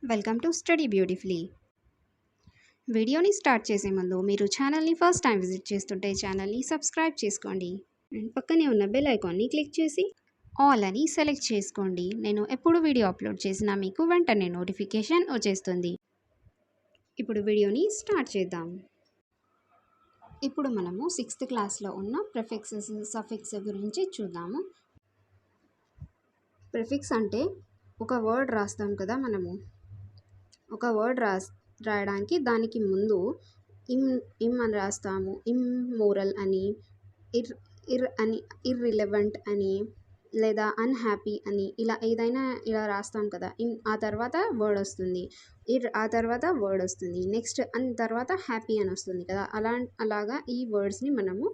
Welcome to study beautifully. వీడియోని start చేసే ముందు మీరు ఛానల్ని ఫస్ట్ టైం విజిట్ చేస్తుంటే ఛానల్ని సబ్స్క్రైబ్ చేసుకోండి అండ్ పక్కనే ఉన్న బెల్ ఐకాన్ని క్లిక్ చేసి ఆల్ అని సెలెక్ట్ చేసుకోండి. నేను ఎప్పుడు వీడియో అప్లోడ్ చేసినా మీకు వెంటనే నోటిఫికేషన్ వచ్చేస్తుంది. ఇప్పుడు వీడియోని స్టార్ట్ చేద్దాం. ఇప్పుడు మనము 6th క్లాస్లో ఉన్న ప్రిఫిక్సెస్ సఫిక్స్ గురించి చూద్దాము. ప్రిఫిక్స్ అంటే ఒక వర్డ్ రాస్తాం కదా, మనము ఒక వర్డ్ రాయడానికి దానికి ముందు ఇమ్ అని రాస్తాము. ఇమ్మోరల్ అని, ఇర్రిలెవెంట్ అని, లేదా అన్హ్యాపీ అని, ఇలా ఏదైనా ఇలా రాస్తాం కదా. ఆ తర్వాత వర్డ్ వస్తుంది, ఆ తర్వాత వర్డ్ వస్తుంది, నెక్స్ట్ తర్వాత హ్యాపీ అని వస్తుంది కదా. అలాగా ఈ వర్డ్స్ని మనము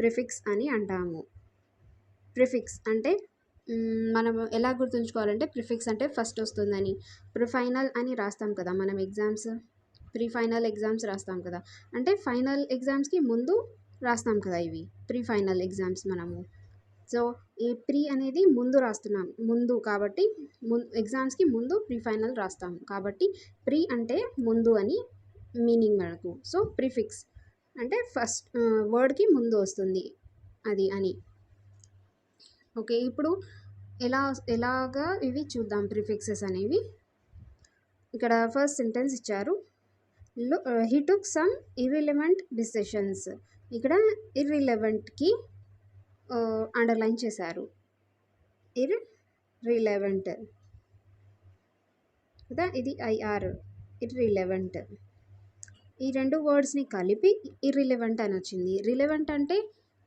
ప్రిఫిక్స్ అని అంటాము. ప్రిఫిక్స్ అంటే మనం ఎలా గుర్తుంచుకోవాలంటే, ప్రిఫిక్స్ అంటే ఫస్ట్ వస్తుందని. ప్రిఫైనల్ అని రాస్తాం కదా మనం ప్రీఫైనల్ ఎగ్జామ్స్ రాస్తాం కదా. అంటే ఫైనల్ ఎగ్జామ్స్కి ముందు రాస్తాం కదా ఇవి ప్రీఫైనల్ ఎగ్జామ్స్ మనము. సో ఈ ప్రీ అనేది ముందు రాస్తున్నాం, ముందు కాబట్టి ఎగ్జామ్స్కి ముందు ప్రీఫైనల్ రాస్తాం కాబట్టి ప్రీ అంటే ముందు అని మీనింగ్ మనకు. సో ప్రిఫిక్స్ అంటే ఫస్ట్ వర్డ్కి ముందు వస్తుంది అది అని. ఓకే, ఇప్పుడు ఎలాగా ఇవి చూద్దాం ప్రిఫిక్సెస్ అనేవి. ఇక్కడ ఫస్ట్ సెంటెన్స్ ఇచ్చారు, హీ టుక్ సమ్ ఇర్రిలెవెంట్ డిసిషన్స్. ఇక్కడ ఇర్రిలెవెంట్కి అండర్లైన్ చేశారు, ఇర్రిలెవెంట్ కదా, ఇది ఐఆర్, ఇర్రిలెవెంట్. ఈ రెండు వర్డ్స్ని కలిపి ఇర్రిలెవెంట్ అని వచ్చింది. రిలెవెంట్ అంటే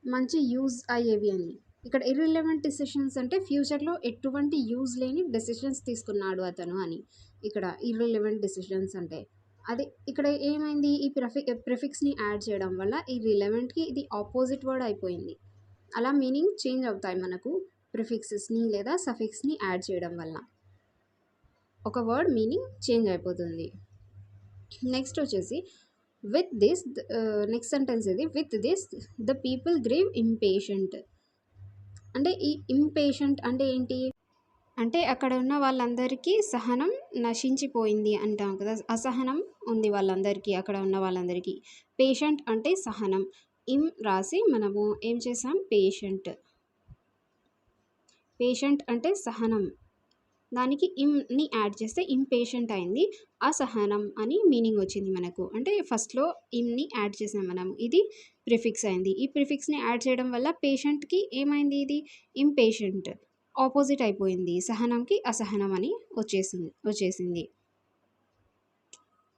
మంచి యూజ్ అయ్యేవి అని. ఇక్కడ ఇర్రిలెవెంట్ డిసిషన్స్ అంటే ఫ్యూచర్లో ఎటువంటి యూజ్ లేని డెసిషన్స్ తీసుకున్నాడు అతను అని. ఇక్కడ ఇర్రిలెవెంట్ డిసిషన్స్ అంటే అది ఇక్కడ ఏమైంది, ఈ ప్రిఫిక్స్ని యాడ్ చేయడం వల్ల ఈ రిలెవెంట్కి ఇది ఆపోజిట్ వర్డ్ అయిపోయింది. అలా మీనింగ్ చేంజ్ అవుతాయి మనకు ప్రిఫిక్సెస్ని లేదా సఫిక్స్ని యాడ్ చేయడం వల్ల ఒక వర్డ్ మీనింగ్ చేంజ్ అయిపోతుంది. నెక్స్ట్ వచ్చేసి విత్ దిస్, నెక్స్ట్ సెంటెన్స్ ఇది, with this the people grieve impatient. అంటే ఈ ఇంపేషెంట్ అంటే ఏంటి అంటే అక్కడ ఉన్న వాళ్ళందరికీ సహనం నశించిపోయింది అంటాం కదా, అసహనం ఉంది వాళ్ళందరికీ, అక్కడ ఉన్న వాళ్ళందరికీ. పేషెంట్ అంటే సహనం, రాసి మనము ఏం చేసాం, పేషెంట్ అంటే సహనం, దానికి ఇమ్ని యాడ్ చేస్తే ఇంపేషెంట్ అయింది, అసహనం అని మీనింగ్ వచ్చింది మనకు. అంటే ఫస్ట్లో ఇమ్ని యాడ్ చేసాం మనం, ఇది ప్రిఫిక్స్ అయింది. ఈ ప్రిఫిక్స్ని యాడ్ చేయడం వల్ల పేషెంట్కి ఏమైంది, ఇది ఇంపేషెంట్ ఆపోజిట్ అయిపోయింది, సహనంకి అసహనం అని వచ్చేసింది.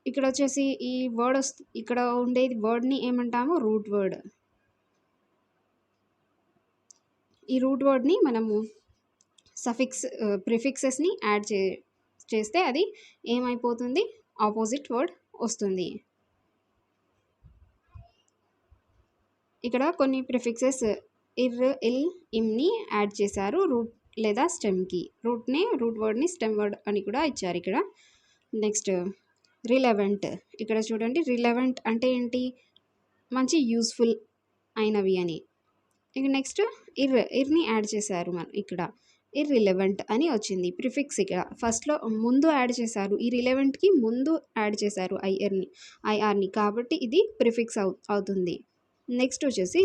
ఇక్కడ వచ్చేసి ఈ వర్డ్ ఇక్కడ ఉండేది వర్డ్ని ఏమంటాము, రూట్ వర్డ్. ఈ రూట్ వర్డ్ని మనము ప్రిఫిక్సెస్ని యాడ్ చేస్తే అది ఏమైపోతుంది, ఆపోజిట్ వర్డ్ వస్తుంది. ఇక్కడ కొన్ని ప్రిఫిక్సెస్ ఇమ్ని యాడ్ చేశారు రూట్ లేదా స్టెమ్కి. రూట్ వర్డ్ని స్టెమ్ వర్డ్ అని కూడా ఇచ్చారు ఇక్కడ. Next relevant. ఇక్కడ చూడండి, రిలెవెంట్ అంటే ఏంటి, మంచి యూస్ఫుల్ అయినవి అని. ఇక నెక్స్ట్ ఇర్ని యాడ్ చేశారు ఇక్కడ, ఇర్రిలెవెంట్ అని వచ్చింది ప్రిఫిక్స్. ఇక్కడ ఫస్ట్లో ముందు యాడ్ చేశారు, ఈ రిలెవెంట్కి ముందు యాడ్ చేశారు ఐఆర్ని, కాబట్టి ఇది ప్రిఫిక్స్ అవుతుంది. నెక్స్ట్ వచ్చేసి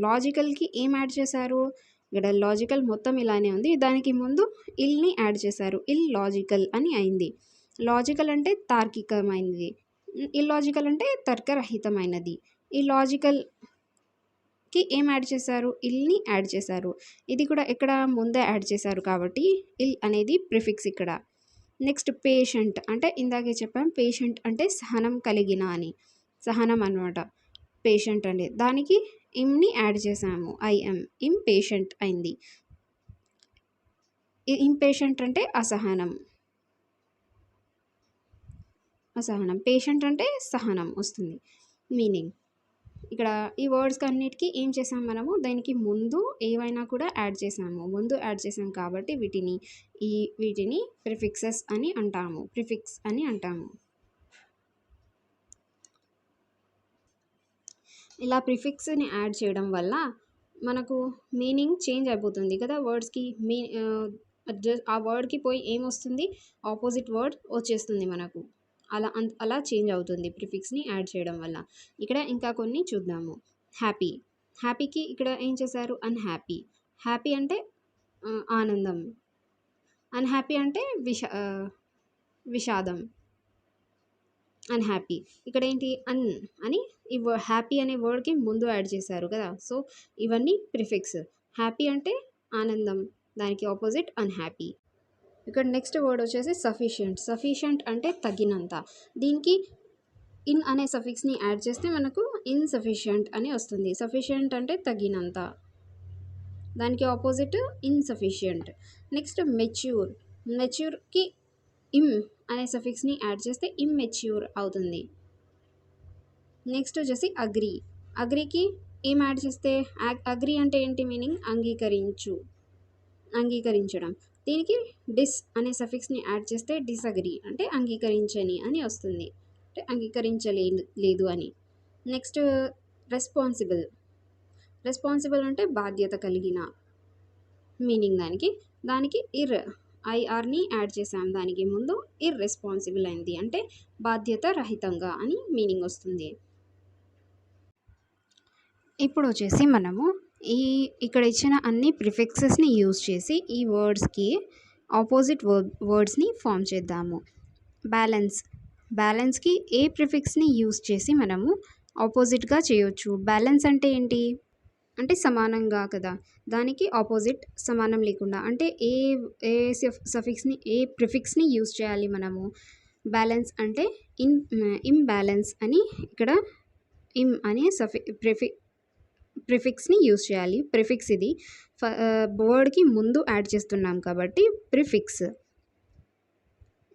లాజికల్కి ఏం యాడ్ చేశారు, ఇక్కడ లాజికల్ మొత్తం ఇలానే ఉంది, దానికి ముందు ఇల్ని యాడ్ చేశారు, లాజికల్ అని అయింది. లాజికల్ అంటే తార్కికమైనది, ఇల్లాజికల్ అంటే తర్కరహితమైనది. ఈ లాజికల్కి ఏం యాడ్ చేశారు, ఇల్ని యాడ్ చేశారు, ఇది కూడా ఇక్కడ ముందే యాడ్ చేశారు కాబట్టి ఇల్ అనేది ప్రిఫిక్స్ ఇక్కడ. నెక్స్ట్ పేషెంట్ అంటే ఇందాకే చెప్పాం, పేషెంట్ అంటే సహనం కలిగిన అని, సహనం అనమాట పేషెంట్ అంటే, దానికి ఇమ్ని యాడ్ చేసాము, ఇంపేషెంట్ అయింది. ఇంపేషెంట్ అంటే అసహనం, పేషెంట్ అంటే సహనం వస్తుంది మీనింగ్. ఇక్కడ ఈ వర్డ్స్ అన్నిటికీ ఏం చేసాం మనము, దానికి ముందు ఏవైనా కూడా యాడ్ చేసాం కాబట్టి వీటిని ప్రిఫిక్స్ అని అంటాము. ఇలా ప్రిఫిక్స్ని యాడ్ చేయడం వల్ల మనకు మీనింగ్ చేంజ్ అయిపోతుంది కదా వర్డ్స్కి. ఆ వర్డ్కి పోయి ఏమొస్తుంది, ఆపోజిట్ వర్డ్ వచ్చేస్తుంది మనకు. అలా చేంజ్ అవుతుంది ప్రిఫిక్స్ని యాడ్ చేయడం వల్ల. ఇక్కడ ఇంకా కొన్ని చూద్దాము. హ్యాపీ. హ్యాపీకి ఇక్కడ ఏం చేశారు, అన్హ్యాపీ. హ్యాపీ అంటే ఆనందం, అన్హ్యాపీ అంటే విషాదం, అన్హ్యాపీ. ఇక్కడ ఏంటి, అని ఈ హ్యాపీ అనే వర్డ్కి ముందు యాడ్ చేశారు కదా. సో ఇవన్నీ ప్రిఫిక్స్. హ్యాపీ అంటే ఆనందం, దానికి ఆపోజిట్ అన్హ్యాపీ. ఇక్కడ నెక్స్ట్ వర్డ్ వచ్చేసి సఫిషియంట్. సఫిషియంట్ అంటే తగినంత. దీనికి ఇన్ అనే సఫిక్స్ని యాడ్ చేస్తే మనకు ఇన్సఫిషియంట్ అని వస్తుంది. సఫిషియంట్ అంటే తగినంత, దానికి ఆపోజిట్ ఇన్సఫిషియంట్. Next mature. మెచ్యూర్కి ఇమ్ అనే సఫిక్స్ని యాడ్ చేస్తే ఇమ్మెచ్యూర్ అవుతుంది. నెక్స్ట్ వచ్చేసి అగ్రీ. అగ్రీకి ఏం యాడ్ చేస్తే, అగ్రీ అంటే ఏంటి మీనింగ్, అంగీకరించడం. దీనికి డిస్ అనే సఫిక్స్ని యాడ్ చేస్తే డిసగ్రీ అంటే అంగీకరించని అని వస్తుంది, అంటే అంగీకరించలేదు అని. Next responsible. రెస్పాన్సిబుల్ అంటే బాధ్యత కలిగిన మీనింగ్ దానికి ఐఆర్ని యాడ్ చేసాం దానికి ముందు. ఇర్రెస్పాన్సిబుల్ అయింది అంటే బాధ్యత రహితంగా అని మీనింగ్ వస్తుంది. ఇప్పుడు వచ్చేసి మనము ఇక్కడ ఇచ్చిన అన్ని ప్రిఫిక్సెస్ని యూజ్ చేసి ఈ వర్డ్స్కి ఆపోజిట్ వర్డ్స్ని ఫామ్ చేద్దాము. బ్యాలెన్స్కి ఏ ప్రిఫిక్స్ని యూజ్ చేసి మనము ఆపోజిట్గా చేయొచ్చు. బ్యాలెన్స్ అంటే ఏంటి అంటే సమానంగా కదా, దానికి ఆపోజిట్ సమానం లేకుండా అంటే ఏ సఫిక్స్ని ఏ ప్రిఫిక్స్ని యూజ్ చేయాలి మనము. బ్యాలెన్స్ అంటే ఇంబ్యాలెన్స్ అని ఇక్కడ ఇమ్ అనే ప్రిఫిక్స్ని యూజ్ చేయాలి. ప్రిఫిక్స్ ఇది వర్డ్కి ముందు యాడ్ చేస్తున్నాం కాబట్టి ప్రిఫిక్స్.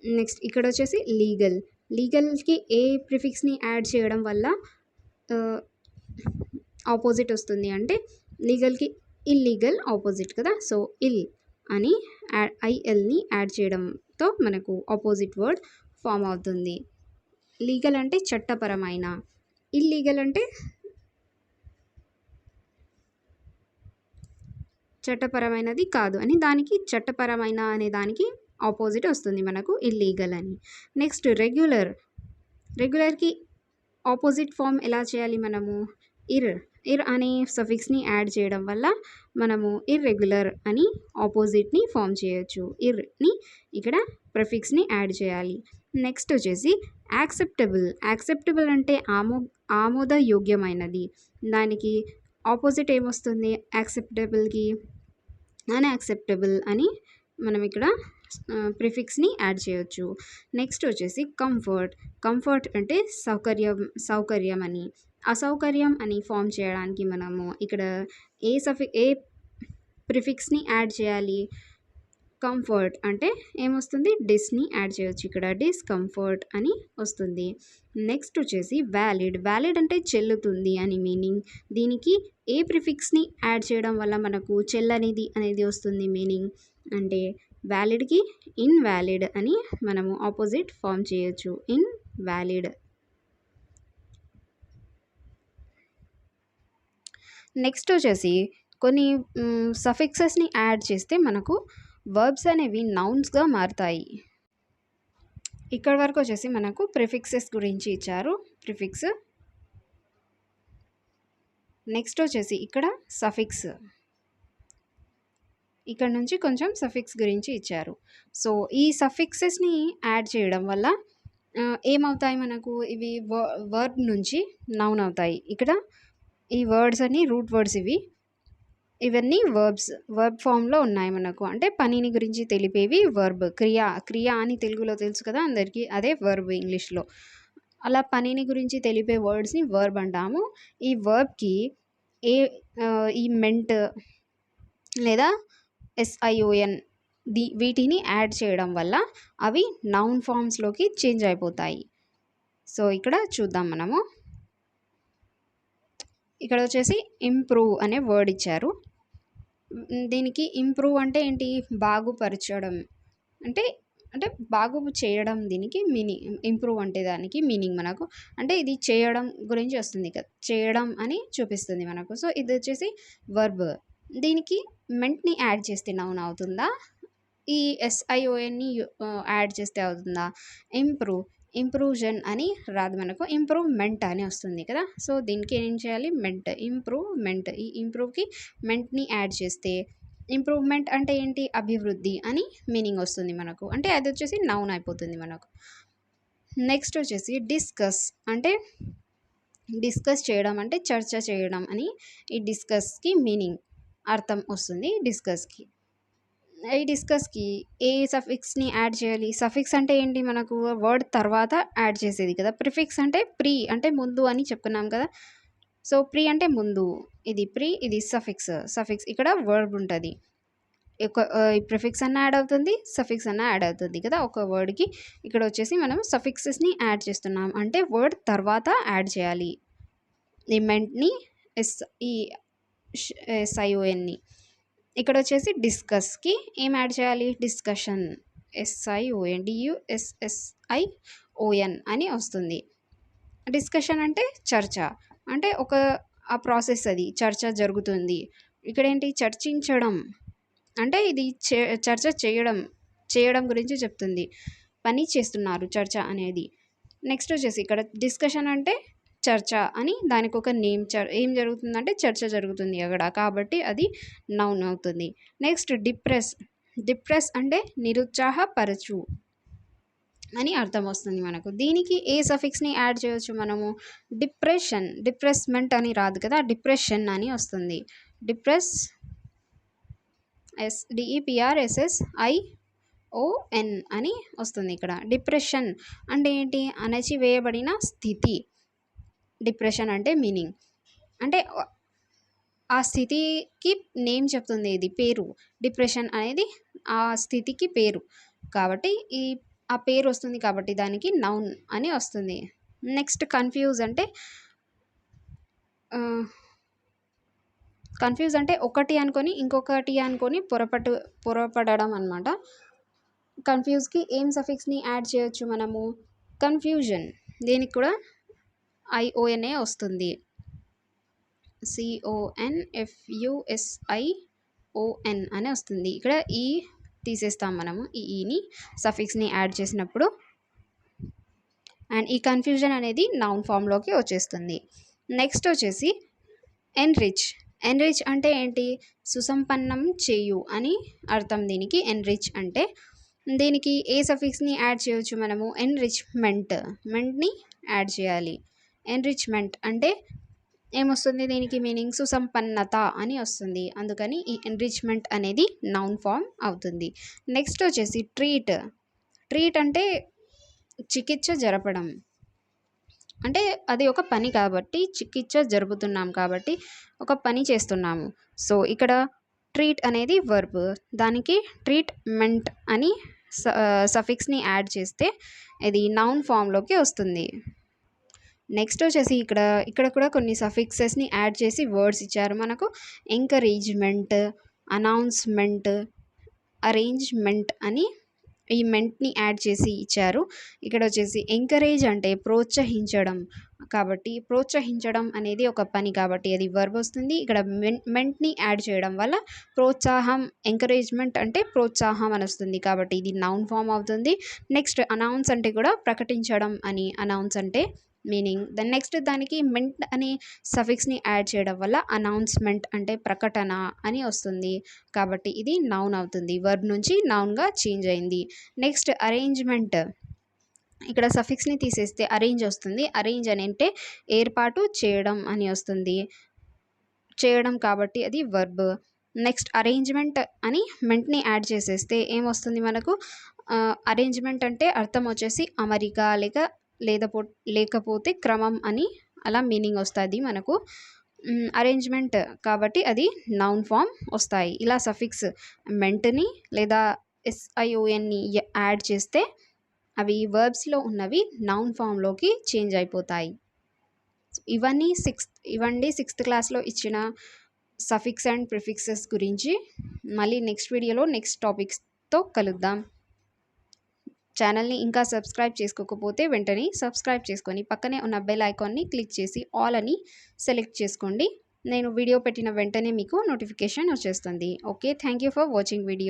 నెక్స్ట్ ఇక్కడ వచ్చేసి లీగల్కి ఏ ప్రిఫిక్స్ని యాడ్ చేయడం వల్ల ఆపోజిట్ వస్తుంది అంటే లీగల్కి ఇల్లీగల్ ఆపోజిట్ కదా. సో ఇల్ అని ఐఎల్ని యాడ్ చేయడంతో మనకు ఆపోజిట్ వర్డ్ ఫామ్ అవుతుంది. లీగల్ అంటే చట్టపరమైన, ఇల్లీగల్ అంటే చట్టపరమైనది కాదు అని, దానికి చట్టపరమైన అనే దానికి ఆపోజిట్ వస్తుంది మనకు ఇల్లీగల్ అని. నెక్స్ట్ రెగ్యులర్కి ఆపోజిట్ ఫామ్ ఎలా చేయాలి మనము, ఇర్ అనే సఫిక్స్ని యాడ్ చేయడం వల్ల మనము ఇర్రెగ్యులర్ అని ఆపోజిట్ని ఫామ్ చేయొచ్చు. ఇర్ని ఇక్కడ ప్రిఫిక్స్ని యాడ్ చేయాలి. నెక్స్ట్ వచ్చేసి యాక్సెప్టబుల్ అంటే ఆమోదయోగ్యమైనది, దానికి ఆపోజిట్ ఏమొస్తుంది యాక్సెప్టబుల్కి, అన్యాక్సెప్టబుల్ అని మనం ఇక్కడ ప్రిఫిక్స్ని యాడ్ చేయొచ్చు. నెక్స్ట్ వచ్చేసి కంఫర్ట్ అంటే సౌకర్యం అని. అసౌకర్యం అని ఫామ్ చేయడానికి మనము ఇక్కడ ఏ ప్రిఫిక్స్ని యాడ్ చేయాలి, కంఫర్ట్ అంటే ఏమొస్తుంది డిస్ని యాడ్ చేయొచ్చు, ఇక్కడ డిస్కంఫర్ట్ అని వస్తుంది. నెక్స్ట్ వచ్చేసి వ్యాలిడ్ అంటే చెల్లుతుంది అని మీనింగ్, దీనికి ఏ ప్రిఫిక్స్ని యాడ్ చేయడం వల్ల మనకు చెల్లనిది అనేది వస్తుంది మీనింగ్ అంటే వ్యాలిడ్కి ఇన్వాలిడ్ అని మనము ఆపోజిట్ ఫామ్ చేయొచ్చు, ఇన్వాలిడ్. నెక్స్ట్ వచ్చేసి కొన్ని సఫిక్సెస్ని యాడ్ చేస్తే మనకు వర్బ్స్ అనేవి నౌన్స్గా మారుతాయి. ఇక్కడ వరకు వచ్చేసి మనకు ప్రిఫిక్సెస్ గురించి ఇచ్చారు, ప్రిఫిక్స్. నెక్స్ట్ వచ్చేసి ఇక్కడ సఫిక్స్, ఇక్కడ నుంచి కొంచెం సఫిక్స్ గురించి ఇచ్చారు. సో ఈ సఫిక్సెస్ని యాడ్ చేయడం వల్ల ఏమవుతాయి మనకు, ఇవి వర్బ్ నుంచి నౌన్ అవుతాయి. ఇక్కడ ఈ వర్డ్స్ అన్ని రూట్ వర్డ్స్, ఇవన్నీ వర్బ్ ఫామ్లో ఉన్నాయి మనకు, అంటే పనిని గురించి తెలిపేవి వర్బ్. క్రియ అని తెలుగులో తెలుసు కదా అందరికీ, అదే వర్బ్ ఇంగ్లీష్లో. అలా పనిని గురించి తెలిపే వర్డ్స్ని వర్బ్ అంటాము. ఈ వర్బ్కి ఈ మెంట్ లేదా SION వీటిని యాడ్ చేయడం వల్ల అవి నౌన్ ఫామ్స్లోకి చేంజ్ అయిపోతాయి. సో ఇక్కడ చూద్దాం మనము. ఇక్కడ వచ్చేసి ఇంప్రూవ్ అనే వర్డ్ ఇచ్చారు. దీనికి ఇంప్రూవ్ అంటే ఏంటి, బాగుపరచడం అంటే బాగు చేయడం, దీనికి మీనింగ్. ఇంప్రూవ్ అంటే దానికి మీనింగ్ మనకు అంటే ఇది చేయడం గురించి వస్తుంది కదా, చేయడం అని చూపిస్తుంది మనకు. సో ఇది వచ్చేసి వర్బ్. దీనికి మెంట్ని యాడ్ చేస్తే నౌన్ అవుతుందా, ఈ SIONని యాడ్ చేస్తే అవుతుందా? ఇంప్రూజన్ అని రాదు మనకు, ఇంప్రూవ్‌మెంట్ అని వస్తుంది కదా! సో, దీనికి ఏం చేయాలి? ఇంప్రూవ్‌మెంట్. ఈ ఇంప్రూవ్‌కి మెంట్‌ని యాడ్ చేస్తే ఇంప్రూవ్‌మెంట్ అంటే ఏంటి? అభివృద్ధి అని మీనింగ్ వస్తుంది మనకు. అంటే అదొచ్చేసి నౌన్ అయిపోతుంది మనకు. నెక్స్ట్ వచ్చేసి డిస్కస్ అంటే డిస్కస్ చేయడం అంటే చర్చ చేయడం అని ఈ డిస్కస్‌కి మీనింగ్ అర్థం వస్తుంది డిస్కస్‌కి. ఈ డిస్కస్‌కి ఏ సఫిక్స్‌ని యాడ్ చేయాలి? సఫిక్స్ అంటే ఏంటి? మనకు వర్డ్ తర్వాత యాడ్ చేసేది కదా! ప్రిఫిక్స్ అంటే ప్రీ అంటే ముందు అని చెప్పుకున్నాం కదా! సో, ప్రీ అంటే ముందు. ఇది ప్రీ, ఇది సఫిక్స్ ఇక్కడ వర్బ్ ఉంటది. ఈ ప్రిఫిక్స్ అన్నా యాడ్ అవుతుంది, సఫిక్స్ అన్నా యాడ్ అవుతుంది కదా! ఒక వర్డ్‌కి. ఇక్కడ వచ్చేసి మనం సఫిక్సెస్‌ని యాడ్ చేస్తున్నాం. అంటే వర్డ్ తర్వాత యాడ్ చేయాలి. ఈ మెంట్‌ని ఎస్ ఈ SIONని. ఇక్కడ వచ్చేసి డిస్కస్‌కి ఏం యాడ్ చేయాలి? డిస్కషన్. DUSSION అని వస్తుంది. డిస్కషన్ అంటే చర్చ. అంటే ఆ ప్రాసెస్ అది చర్చ జరుగుతుంది. ఇక్కడేంటి? చర్చించడం. అంటే ఇది చర్చ చేయడం గురించి చెప్తుంది. పని చేస్తున్నారు చర్చ అనేది. నెక్స్ట్ వచ్చేసి ఇక్కడ డిస్కషన్ అంటే చర్చ అని దానికొక నేమ్. ఏం జరుగుతుందంటే చర్చ జరుగుతుంది అక్కడ. కాబట్టి అది నౌన్ అవుతుంది. నెక్స్ట్ డిప్రెస్ అంటే నిరుత్సాహపరచు అని అర్థం వస్తుంది మనకు. దీనికి ఏ సఫిక్స్‌ని యాడ్ చేయొచ్చు మనము? డిప్రెస్మెంట్ అని రాదు కదా! డిప్రెషన్ అని వస్తుంది. DEPRSSION అని వస్తుంది ఇక్కడ. డిప్రెషన్ అంటే ఏంటి? అణచివేయబడిన స్థితి. డిప్రెషన్ అంటే మీనింగ్. అంటే ఆ స్థితికి నేమ్ చెప్తుంది ఇది, పేరు. డిప్రెషన్ అనేది ఆ స్థితికి పేరు. కాబట్టి ఆ పేరు వస్తుంది కాబట్టి దానికి నౌన్ అని వస్తుంది. నెక్స్ట్ కన్‌ఫ్యూజ్ అంటే ఒకటి అనుకొని ఇంకొకటి అనుకొని పొరపడడం అనమాట. కన్‌ఫ్యూజ్‌కి ఏం సఫిక్స్‌ని యాడ్ చేయొచ్చు మనము? కన్‌ఫ్యూజన్. దీనికి కూడా IONఏ వస్తుంది. CONFUSION అని వస్తుంది. ఇక్కడ ఈ తీసేస్తాం మనము. ఈ ఈని సఫిక్స్‌ని యాడ్ చేసినప్పుడు. అండ్ ఈ కన్‌ఫ్యూజన్ అనేది నౌన్ ఫామ్‌లోకి వచ్చేస్తుంది. నెక్స్ట్ వచ్చేసి ఎన్రిచ్ అంటే ఏంటి? సుసంపన్నం చేయు అని అర్థం దీనికి. ఎన్రిచ్ అంటే దీనికి ఏ సఫిక్స్‌ని యాడ్ చేయొచ్చు మనము? మెంట్‌ని యాడ్ చేయాలి. ఎన్రిచ్‌మెంట్ అంటే ఏమొస్తుంది దీనికి మీనింగ్? సుసంపన్నత అని వస్తుంది. అందుకని ఈ ఎన్రిచ్‌మెంట్ అనేది నౌన్ ఫామ్ అవుతుంది. నెక్స్ట్ వచ్చేసి ట్రీట్ అంటే చికిత్స జరపడం. అంటే అది ఒక పని కాబట్టి, చికిత్స జరుపుతున్నాం కాబట్టి ఒక పని చేస్తున్నాము. సో, ఇక్కడ ట్రీట్ అనేది వర్బ్. దానికి ట్రీట్‌మెంట్ అని సఫిక్స్‌ని యాడ్ చేస్తే ఇది నౌన్ ఫామ్‌లోకి వస్తుంది. నెక్స్ట్ వచ్చేసి ఇక్కడ కూడా కొన్ని సఫిక్సెస్‌ని యాడ్ చేసి వర్డ్స్ ఇచ్చారు మనకు. ఎంకరేజ్‌మెంట్, అనౌన్స్‌మెంట్, అరేంజ్‌మెంట్ అని ఈ మెంట్‌ని యాడ్ చేసి ఇచ్చారు. ఇక్కడ వచ్చేసి ఎంకరేజ్ అంటే ప్రోత్సహించడం. కాబట్టి ప్రోత్సహించడం అనేది ఒక పని కాబట్టి అది వర్బ్ వస్తుంది. ఇక్కడ మెంట్‌ని యాడ్ చేయడం వల్ల ప్రోత్సాహం, ఎంకరేజ్‌మెంట్ అంటే ప్రోత్సాహం అని వస్తుంది. కాబట్టి ఇది నౌన్ ఫామ్ అవుతుంది. నెక్స్ట్ అనౌన్స్ అంటే కూడా ప్రకటించడం అని అనౌన్స్ అంటే మీనింగ్. నెక్స్ట్ దానికి మెంట్ అనే సఫిక్స్‌ని యాడ్ చేయడం వల్ల అనౌన్స్‌మెంట్ అంటే ప్రకటన అని వస్తుంది. కాబట్టి ఇది నౌన్ అవుతుంది. వర్బ్ నుంచి నౌన్‌గా చేంజ్ అయింది. Next arrangement. ఇక్కడ సఫిక్స్‌ని తీసేస్తే అరేంజ్ వస్తుంది. అరేంజ్ అని అంటే ఏర్పాటు చేయడం అని వస్తుంది. చేయడం కాబట్టి అది వర్బ్. నెక్స్ట్ అరేంజ్‌మెంట్ అని మెంట్‌ని యాడ్ చేసేస్తే ఏమొస్తుంది మనకు? అరేంజ్‌మెంట్ అంటే అర్థం వచ్చేసి అమరిక లేకపోతే క్రమం అని అలా మీనింగ్ వస్తుంది మనకు. అరేంజ్‌మెంట్ కాబట్టి అది నౌన్ ఫామ్ వస్తాయి. ఇలా సఫిక్స్ మెంట్‌ని లేదా SIONని యాడ్ చేస్తే అవి వర్బ్స్‌లో ఉన్నవి నౌన్ ఫామ్‌లోకి చేంజ్ అయిపోతాయి. ఇవన్నీ సిక్స్త్ క్లాస్‌లో ఇచ్చిన సఫిక్స్ అండ్ ప్రిఫిక్సెస్ గురించి. మళ్ళీ నెక్స్ట్ వీడియోలో నెక్స్ట్ టాపిక్స్‌తో కలుద్దాం. ఛానల్ని ఇంకా సబ్స్క్రైబ్ చేసుకోకపోతే వెంటనే సబ్స్క్రైబ్ చేసుకొని పక్కనే ఉన్న బెల్ ఐకాన్ని క్లిక్ చేసి ఆల్ అని సెలెక్ట్ చేసుకోండి. నేను వీడియో పెట్టిన వెంటనే మీకు నోటిఫికేషన్ వచ్చేస్తుంది. Okay, thank you for watching video.